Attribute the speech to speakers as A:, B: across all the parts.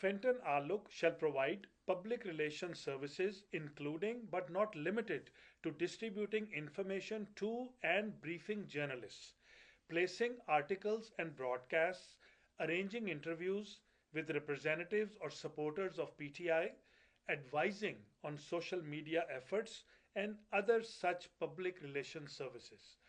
A: Fenton Aluk shall provide public relations services, including but not limited to distributing information to and briefing journalists, placing articles and broadcasts, arranging interviews with representatives or supporters of PTI, advising on social media efforts, and other such public relations services.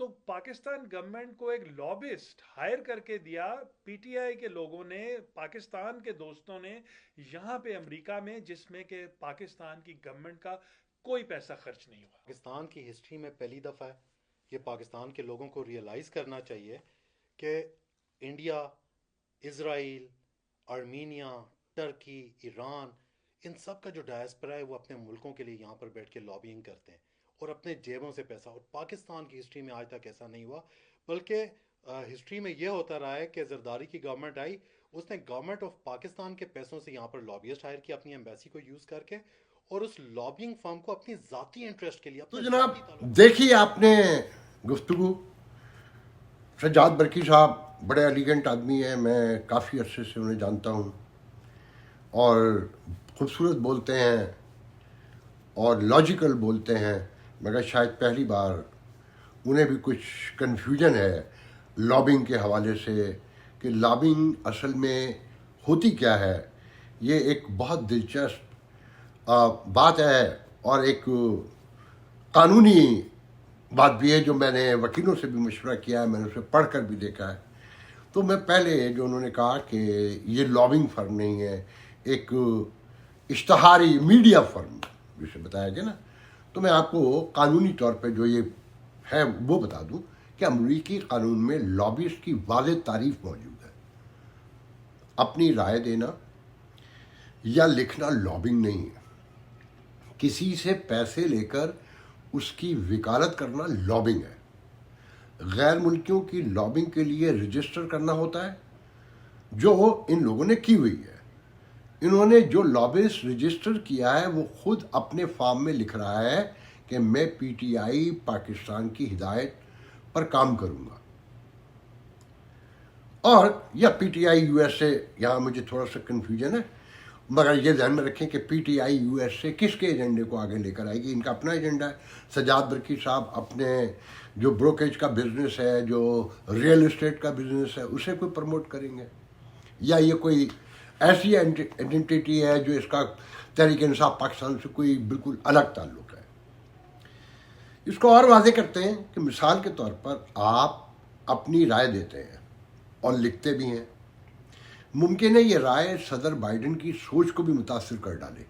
A: تو Pakistan government کو ایک لابسٹ higher کر کے دیا، P T I کے لوگوں نے، پاکستان کے دوستوں نے یہاں پہ امریکہ میں، جس میں کہ پاکستان کی گورنمنٹ کا کوئی پیسہ خرچ نہیں ہوا۔
B: پاکستان کی ہسٹری میں پہلی دفعہ ہے، یہ پاکستان کے لوگوں کو ریئلائز کرنا چاہیے کہ انڈیا، اسرائیل، آرمینیا، ٹرکی، ایران، ان سب کا جو ڈائسپرا ہے وہ اپنے ملکوں کے لیے یہاں پر بیٹھ کے لابینگ کرتے ہیں اور اپنے جیبوں سے پیسہ، اور پاکستان کی ہسٹری میں آج تک ایسا نہیں ہوا، بلکہ ہسٹری میں یہ ہوتا رہا ہے کہ زرداری کی گورنمنٹ آئی، اس نے گورنمنٹ آف پاکستان کے پیسوں سے یہاں پر لابیسٹ ہائر کیا اپنی ایمبیسی کو یوز کر کے، اور اس لابینگ فرم کو اپنی ذاتی انٹرسٹ کے لیے
C: تو
B: اپنے
C: جناب
B: ذاتی تعلق-
C: دیکھیے آپ نے گفتگو، سجاد برقی صاحب بڑے ایلیگنٹ آدمی ہیں، میں کافی عرصے سے انہیں جانتا ہوں، اور خوبصورت بولتے ہیں اور لاجیکل بولتے ہیں، مگر شاید پہلی بار انہیں بھی کچھ کنفیوژن ہے لابنگ کے حوالے سے کہ لابنگ اصل میں ہوتی کیا ہے۔ یہ ایک بہت دلچسپ بات ہے اور ایک قانونی بات بھی ہے جو میں نے وکیلوں سے بھی مشورہ کیا ہے، میں نے اسے پڑھ کر بھی دیکھا ہے۔ تو میں پہلے جو انہوں نے کہا کہ یہ لابنگ فرم نہیں ہے، ایک اشتہاری میڈیا فرم جسے بتایا گیا نا، تو میں آپ کو قانونی طور پہ جو یہ ہے وہ بتا دوں کہ امریکی قانون میں لابسٹ کی واضح تعریف موجود ہے۔ اپنی رائے دینا یا لکھنا لابنگ نہیں ہے، کسی سے پیسے لے کر اس کی وکالت کرنا لابنگ ہے۔ غیر ملکیوں کی لابنگ کے لیے رجسٹر کرنا ہوتا ہے، جو ان لوگوں نے کی ہوئی ہے۔ انہوں نے جو لابسٹ رجسٹر کیا ہے وہ خود اپنے فارم میں لکھ رہا ہے کہ میں پی ٹی آئی پاکستان کی ہدایت پر کام کروں گا، اور یا P T I U S A, یہاں مجھے تھوڑا سا کنفیوژن ہے، مگر یہ ذہن میں رکھیں کہ P T I U S A کس کے ایجنڈے کو آگے لے کر آئے گی، ان کا اپنا ایجنڈا ہے۔ سجاد برقی صاحب اپنے جو بروکریج کا بزنس ہے، جو ریئل اسٹیٹ کا بزنس ہے، اسے کوئی پروموٹ کریں گے، یا یہ کوئی ایسی آئیڈینٹی ہے جو اس کا تحریک انصاف پاکستان سے کوئی بالکل الگ تعلق ہے۔ اس کو اور واضح کرتے ہیں کہ مثال کے طور پر آپ اپنی رائے دیتے ہیں اور لکھتے بھی ہیں، ممکن ہے یہ رائے صدر بائیڈن کی سوچ کو بھی متاثر کر ڈالے۔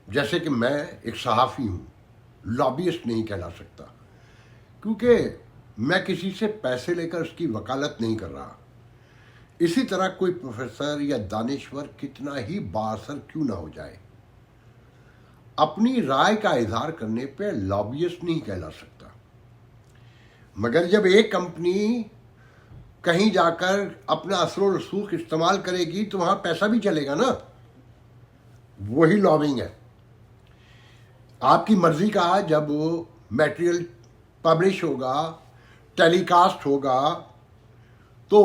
C: جیسے کہ میں ایک صحافی ہوں، لابیسٹ نہیں کہلا سکتا، کیونکہ میں کسی سے پیسے لے کر اس کی وکالت نہیں کر رہا۔ اسی طرح کوئی پروفیسر یا دانشور کتنا ہی بااثر کیوں نہ ہو جائے، اپنی رائے کا اظہار کرنے پہ لابیسٹ نہیں کہلا سکتا۔ مگر جب ایک کمپنی کہیں جا کر اپنا اثر و رسوخ استعمال کرے گی تو وہاں پیسہ بھی چلے گا نا، وہی لابنگ ہے۔ آپ کی مرضی کا جب میٹیریل پبلش ہوگا، ٹیلی کاسٹ ہوگا، تو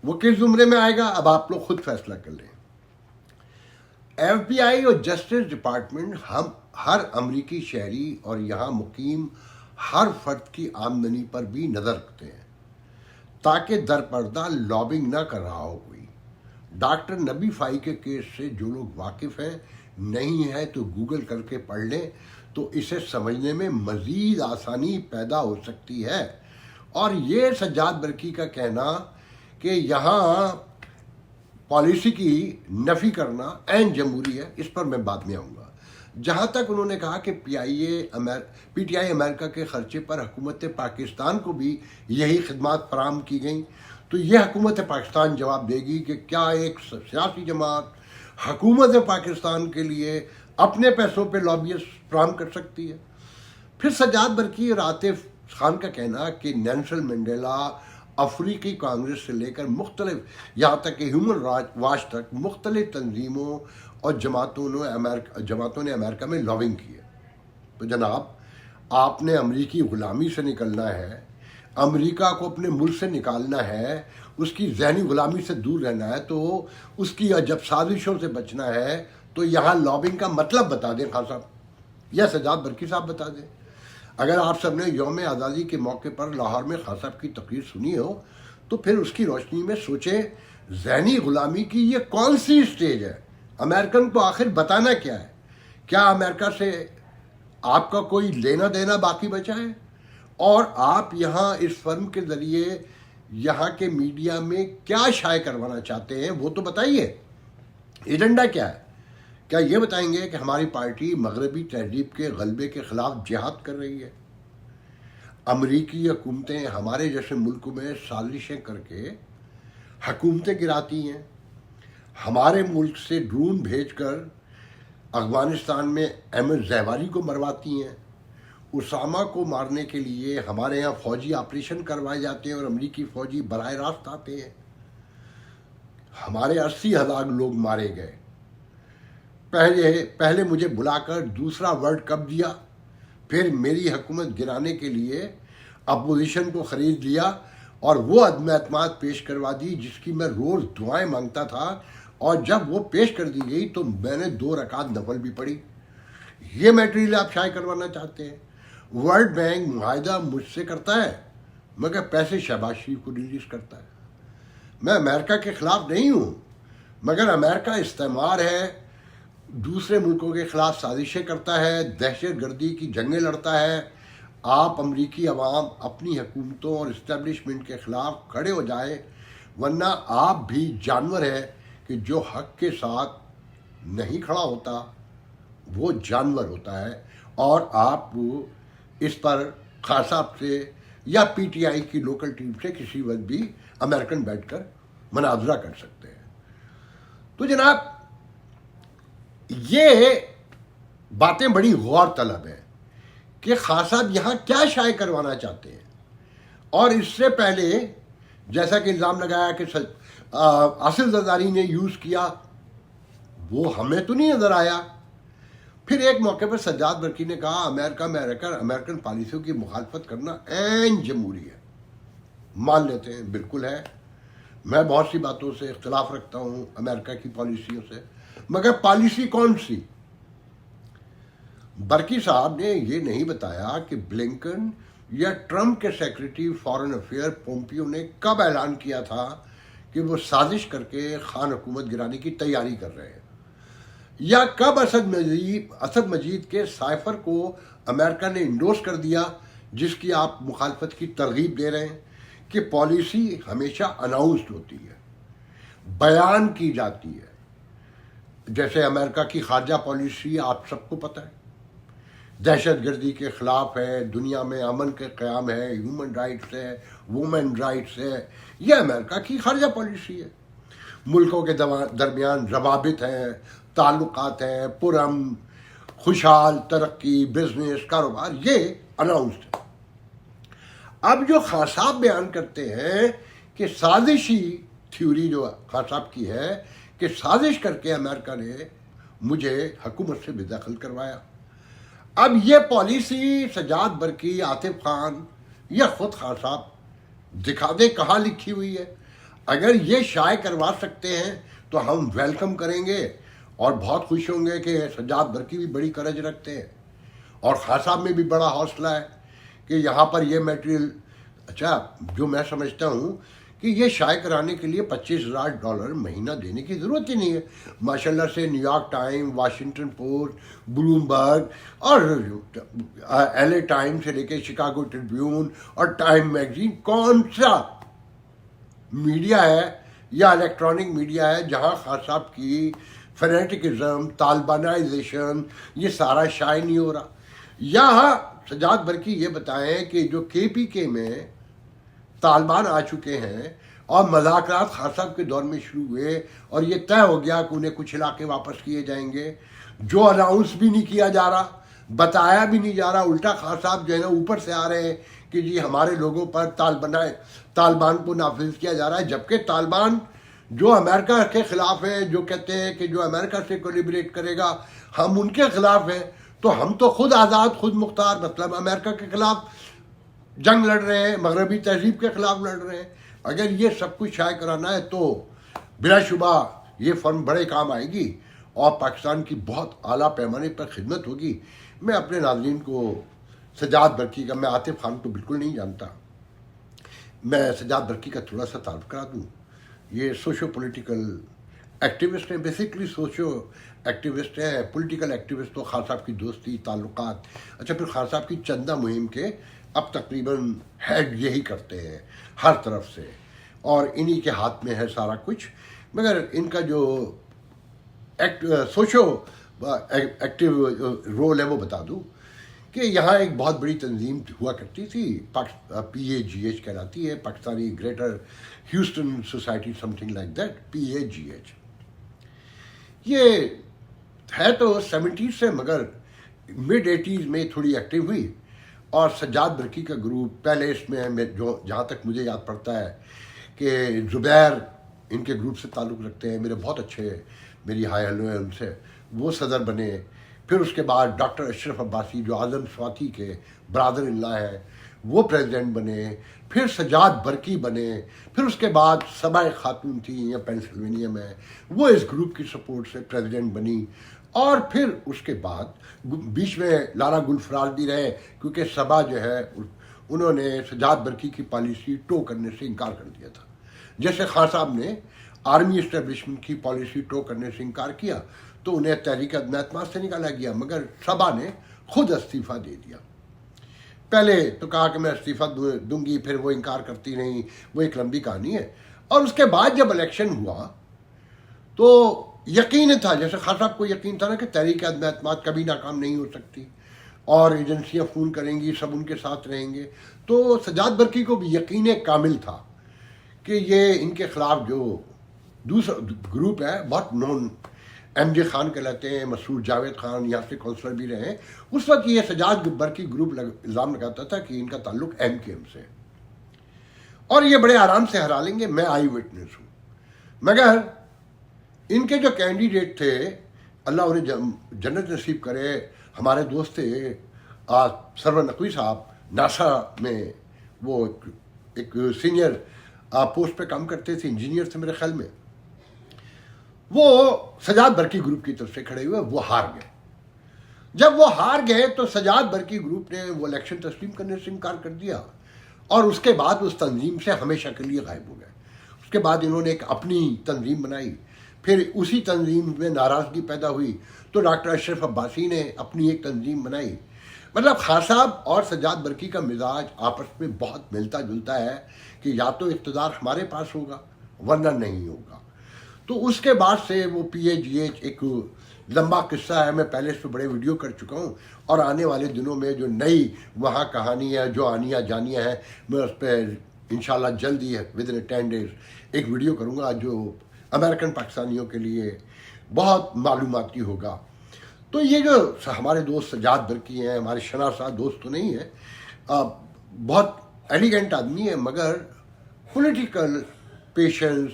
C: وہ کس زمرے میں آئے گا، اب آپ لوگ خود فیصلہ کر لیں۔ ایف بی آئی اور جسٹس ڈپارٹمنٹ ہم ہر امریکی شہری اور یہاں مقیم ہر فرد کی آمدنی پر بھی نظر رکھتے ہیں تاکہ درپردہ لابنگ نہ کر رہا ہو کوئی۔ ڈاکٹر نبی فائی کے کیس سے جو لوگ واقف ہیں، نہیں ہے تو گوگل کر کے پڑھ لیں تو اسے سمجھنے میں مزید آسانی پیدا ہو سکتی ہے۔ اور یہ سجاد برقی کا کہنا کہ یہاں پالیسی کی نفی کرنا عین جمہوری ہے، اس پر میں بعد میں آؤں گا۔ جہاں تک انہوں نے کہا کہ پی ٹی آئی امریکہ کے خرچے پر حکومت پاکستان کو بھی یہی خدمات فراہم کی گئیں، تو یہ حکومت پاکستان جواب دے گی کہ کیا ایک سیاسی جماعت حکومت پاکستان کے لیے اپنے پیسوں پہ لابیسٹ فراہم کر سکتی ہے۔ پھر سجاد برقی اور عاطف خان کا کہنا کہ نیلسن منڈیلا افریقی کانگریس سے لے کر مختلف، یہاں تک کہ ہیومن واچ تک، مختلف تنظیموں اور جماعتوں نے امریکہ میں لابنگ کی ہے۔ تو جناب آپ نے امریکی غلامی سے نکلنا ہے، امریکہ کو اپنے ملک سے نکالنا ہے، اس کی ذہنی غلامی سے دور رہنا ہے، تو اس کی جب سازشوں سے بچنا ہے تو یہاں لابنگ کا مطلب بتا دیں خان صاحب، یا سجاد برقی صاحب بتا دیں۔ اگر آپ سب نے یوم آزادی کے موقع پر لاہور میں خان صاحب کی تقریر سنی ہو تو پھر اس کی روشنی میں سوچیں ذہنی غلامی کی یہ کون سی سٹیج ہے، امریکن کو آخر بتانا کیا ہے؟ کیا امریکہ سے آپ کا کوئی لینا دینا باقی بچا ہے؟ اور آپ یہاں اس فرم کے ذریعے یہاں کے میڈیا میں کیا شائع کروانا چاہتے ہیں وہ تو بتائیے. ایجنڈا کیا ہے؟ کیا یہ بتائیں گے کہ ہماری پارٹی مغربی تہذیب کے غلبے کے خلاف جہاد کر رہی ہے؟ امریکی حکومتیں ہمارے جیسے ملک میں سازشیں کر کے حکومتیں گراتی ہیں. ہمارے ملک سے ڈرون بھیج کر افغانستان میں احمد زہواری کو مرواتی ہیں. اسامہ کو مارنے کے لیے ہمارے یہاں فوجی آپریشن کروائے جاتے ہیں اور امریکی فوجی براہ راست آتے ہیں. ہمارے 80,000 لوگ مارے گئے. پہلے مجھے بلا کر دوسرا ورلڈ کپ دیا، پھر میری حکومت گرانے کے لیے اپوزیشن کو خرید لیا اور وہ عدم اعتماد پیش کروا دی جس کی میں روز دعائیں مانگتا تھا، اور جب وہ پیش کر دی گئی تو میں نے 2 رکعت نفل بھی پڑھی. یہ میٹیریل آپ شائع کروانا چاہتے ہیں؟ ورلڈ بینک معاہدہ مجھ سے کرتا ہے مگر پیسے شہباز شریف کو ریلیز کرتا ہے. میں امریکہ کے خلاف نہیں ہوں مگر امریکہ استعمار ہے، دوسرے ملکوں کے خلاف سازشیں کرتا ہے، دہشت گردی کی جنگیں لڑتا ہے. آپ امریکی عوام اپنی حکومتوں اور اسٹیبلشمنٹ کے خلاف کھڑے ہو جائیں، ورنہ آپ بھی جانور ہے کہ جو حق کے ساتھ نہیں کھڑا ہوتا وہ جانور ہوتا ہے. اور آپ اس پر خان صاحب سے یا پی ٹی آئی کی لوکل ٹیم سے کسی وقت بھی امریکن بیٹھ کر مناظرہ کر سکتے ہیں. تو جناب یہ باتیں بڑی غور طلب ہیں کہ خان صاحب یہاں کیا شائع کروانا چاہتے ہیں. اور اس سے پہلے جیسا کہ الزام لگایا کہ آصف زرداری نے یوز کیا، وہ ہمیں تو نہیں نظر آیا. پھر ایک موقع پر سجاد برقی نے کہا امریکہ میں رہ کر امریکن پالیسیوں کی مخالفت کرنا عین جمہوری ہے. مان لیتے ہیں بالکل ہے، میں بہت سی باتوں سے اختلاف رکھتا ہوں امریکہ کی پالیسیوں سے، مگر پالیسی کون سی؟ برقی صاحب نے یہ نہیں بتایا کہ بلنکن یا ٹرمپ کے سیکرٹری فارن افیئر پومپیو نے کب اعلان کیا تھا کہ وہ سازش کر کے خان حکومت گرانے کی تیاری کر رہے ہیں، یا کب اسد مجید کے سائفر کو امریکہ نے انڈورس کر دیا جس کی آپ مخالفت کی ترغیب دے رہے ہیں. کہ پالیسی ہمیشہ اناؤنسڈ ہوتی ہے، بیان کی جاتی ہے. جیسے امریکہ کی خارجہ پالیسی آپ سب کو پتہ ہے، دہشت گردی کے خلاف ہے، دنیا میں امن کے قیام ہے، ہیومن رائٹس ہے، وومن رائٹس ہے. یہ امریکہ کی خارجہ پالیسی ہے. ملکوں کے درمیان روابط ہیں، تعلقات ہیں، پرامن خوشحال ترقی، بزنس، کاروبار، یہ اناؤنسڈ ہے. اب جو خان صاحب بیان کرتے ہیں کہ سازشی تھیوری جو خان صاحب کی ہے کہ سازش کر کے امریکہ نے مجھے حکومت سے بے دخل کروایا. اب یہ پالیسی سجاد برقی، عاطف خان یا خود خان صاحب دکھا دیں کہاں لکھی ہوئی ہے. اگر یہ شائع کروا سکتے ہیں تو ہم ویلکم کریں گے اور بہت خوش ہوں گے کہ سجاد برقی بھی بڑی کرج رکھتے ہیں اور خان صاحب میں بھی بڑا حوصلہ ہے کہ یہاں پر یہ میٹیریل. اچھا، جو میں سمجھتا ہوں کہ یہ شائع کرانے کے لیے $25,000 مہینہ دینے کی ضرورت ہی نہیں ہے. ماشاءاللہ سے new York time, Washington post, Bloomberg اور LA ٹائم سے لے کے شکاگو ٹریبیون اور ٹائم میگزین، کون سا میڈیا ہے یا الیکٹرانک میڈیا ہے جہاں خان صاحب کی فینیٹکزم، طالبانائزیشن یہ سارا شائع نہیں ہو رہا. یا سجاد برقی یہ بتائیں کہ جو KPK میں طالبان آ چکے ہیں اور مذاکرات خان صاحب کے دور میں شروع ہوئے اور یہ طے ہو گیا کہ انہیں کچھ علاقے واپس کیے جائیں گے، جو اناؤنس بھی نہیں کیا جا رہا، بتایا بھی نہیں جا رہا، الٹا خان صاحب جو ہے نا اوپر سے آ رہے ہیں کہ جی ہمارے لوگوں پر طالبان کو نافذ کیا جا رہا ہے. جبکہ طالبان جو امریکہ کے خلاف ہیں، جو کہتے ہیں کہ جو امریکہ سے کولیبریٹ کرے گا ہم ان کے خلاف ہیں. تو ہم تو خود آزاد، خود مختار، مطلب امریکہ کے خلاف جنگ لڑ رہے ہیں، مغربی تہذیب کے خلاف لڑ رہے ہیں. اگر یہ سب کچھ شائع کرانا ہے تو بلا شبہ یہ فرم بڑے کام آئے گی اور پاکستان کی بہت اعلیٰ پیمانے پر خدمت ہوگی. میں اپنے ناظرین کو سجاد برقی کا، میں عاطف خان کو بالکل نہیں جانتا، میں سجاد برقی کا تھوڑا سا تعارف کرا دوں. یہ سوشو پولیٹیکل ایکٹیوسٹ ہیں، بیسکلی سوشو ایکٹیوسٹ ہیں. پولیٹیکل ایکٹیوسٹ تو خان صاحب کی دوستی، تعلقات. اچھا، پھر خان صاحب کی چندہ مہم کے اب تقریباً ہیڈ یہی کرتے ہیں ہر طرف سے، اور انہی کے ہاتھ میں ہے سارا کچھ. مگر ان کا جو سوشو ایکٹیو رول ہے وہ بتا دوں کہ یہاں ایک بہت بڑی تنظیم ہوا کرتی تھی، PAGH کہلاتی ہے، Pakistani greater Houston society, some thing like that, PAGH. یہ ہے تو 70s سے، مگر mid 80s میں تھوڑی ایکٹیو ہوئی. اور سجاد برقی کا گروپ پہلے اس میں جو جہاں تک مجھے یاد پڑتا ہے کہ زبیر ان کے گروپ سے تعلق رکھتے ہیں، میرے بہت اچھے، میری ہائی ہیلو ہے ان سے، وہ صدر بنے. پھر اس کے بعد ڈاکٹر اشرف عباسی جو اعظم سواتی کے برادر ان لا ہیں، وہ پریزیڈنٹ بنے. پھر سجاد برقی بنے. پھر اس کے بعد صبا خاتون تھی یا پینسلوینیا میں، وہ اس گروپ کی سپورٹ سے پریزیڈنٹ بنی. اور پھر اس کے بعد بیچ میں لارا گل فراز بھی رہے، کیونکہ صبا جو ہے انہوں نے سجاد برقی کی پالیسی ٹو کرنے سے انکار کر دیا تھا. جیسے خان صاحب نے آرمی اسٹیبلشمنٹ کی پالیسی ٹو کرنے سے انکار کیا تو انہیں تحریک عدم اعتماد سے نکالا گیا، مگر صبا نے خود استعفیٰ دے دیا. پہلے تو کہا کہ میں استعفیٰ دوں گی، پھر وہ انکار کرتی رہی، وہ ایک لمبی کہانی ہے. اور اس کے بعد جب الیکشن ہوا تو یقین تھا، جیسے خان صاحب کو یقین تھا نا کہ تحریک عدم اعتماد کبھی ناکام نہیں ہو سکتی اور ایجنسیاں فون کریں گی، سب ان کے ساتھ رہیں گے، تو سجاد برقی کو بھی یقین کامل تھا کہ یہ ان کے خلاف جو دوسرا گروپ ہے، بہت نون، MJ خان کہلاتے ہیں، مسعود جاوید خان یہاں سے کونسلر بھی رہے ہیں. اس وقت یہ سجاد برقی گروپ الزام لگاتا تھا کہ ان کا تعلق MKM سے، اور یہ بڑے آرام سے ہرا لیں گے، میں آئی وٹنس ہوں. مگر ان کے جو کینڈیڈیٹ تھے، اللہ انہیں جنت نصیب کرے، ہمارے دوست تھے سرور نقوی صاحب، ناسا میں وہ ایک سینئر پوسٹ پہ کام کرتے تھے، انجینئر تھے میرے خیال میں. وہ سجاد برقی گروپ کی طرف سے کھڑے ہوئے، وہ ہار گئے. جب وہ ہار گئے تو سجاد برقی گروپ نے وہ الیکشن تسلیم کرنے سے انکار کر دیا، اور اس کے بعد اس تنظیم سے ہمیشہ کے لیے غائب ہو گئے. اس کے بعد انہوں نے ایک اپنی تنظیم بنائی. پھر اسی تنظیم میں ناراضگی پیدا ہوئی تو ڈاکٹر اشرف عباسی نے اپنی ایک تنظیم بنائی. مطلب خان صاحب اور سجاد برقی کا مزاج آپس میں بہت ملتا جلتا ہے کہ یا تو اقتدار ہمارے پاس ہوگا ورنہ نہیں ہوگا. تو اس کے بعد سے وہ PAGH ایک لمبا قصہ ہے، میں پہلے اس پہ بڑے ویڈیو کر چکا ہوں، اور آنے والے دنوں میں جو نئی وہاں کہانی ہے، جو آنیاں جانیاں ہیں، میں اس پہ انشاءاللہ جلد ہی ودن 10 days ایک ویڈیو کروں گا جو امریکن پاکستانیوں کے لیے بہت معلوماتی ہوگا. تو یہ جو ہمارے دوست سجاد برقی ہیں، ہمارے شناسا دوست تو نہیں ہیں، بہت ایلیگنٹ آدمی ہے، مگر پولیٹیکل پیشنس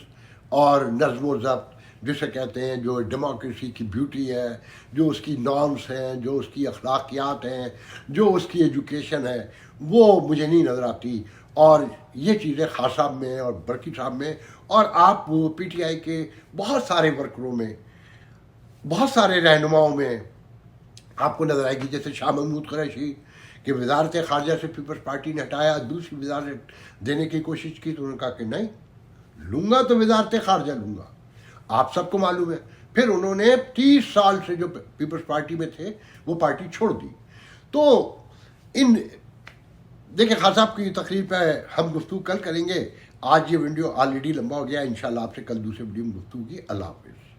C: اور نظم و ضبط جسے کہتے ہیں، جو ڈیموکریسی کی بیوٹی ہے، جو اس کی نارمس ہیں، جو اس کی اخلاقیات ہیں، جو اس کی ایجوکیشن ہے، وہ مجھے نہیں نظر آتی. اور یہ چیزیں خان صاحب میں اور برقی صاحب میں، اور آپ PTI کے بہت سارے ورکروں میں، بہت سارے رہنماؤں میں آپ کو نظر آئے گی. جیسے شاہ محمود قریشی کہ وزارت خارجہ سے پیپلز پارٹی نے ہٹایا، دوسری وزارت دینے کی کوشش کی تو انہوں نے کہا کہ نہیں لوں گا تو وزارت خارجہ لوں گا. آپ سب کو معلوم ہے پھر انہوں نے 30 سال سے جو پیپلز پارٹی میں تھے وہ پارٹی چھوڑ دی. تو دیکھیں خان صاحب کی تقریر پہ ہم گفتگو کل کریں گے. آج یہ ویڈیو آلریڈی لمبا ہو گیا، انشاءاللہ آپ سے کل دوسرے ویڈیو میں گفتگو کی. اللہ حافظ.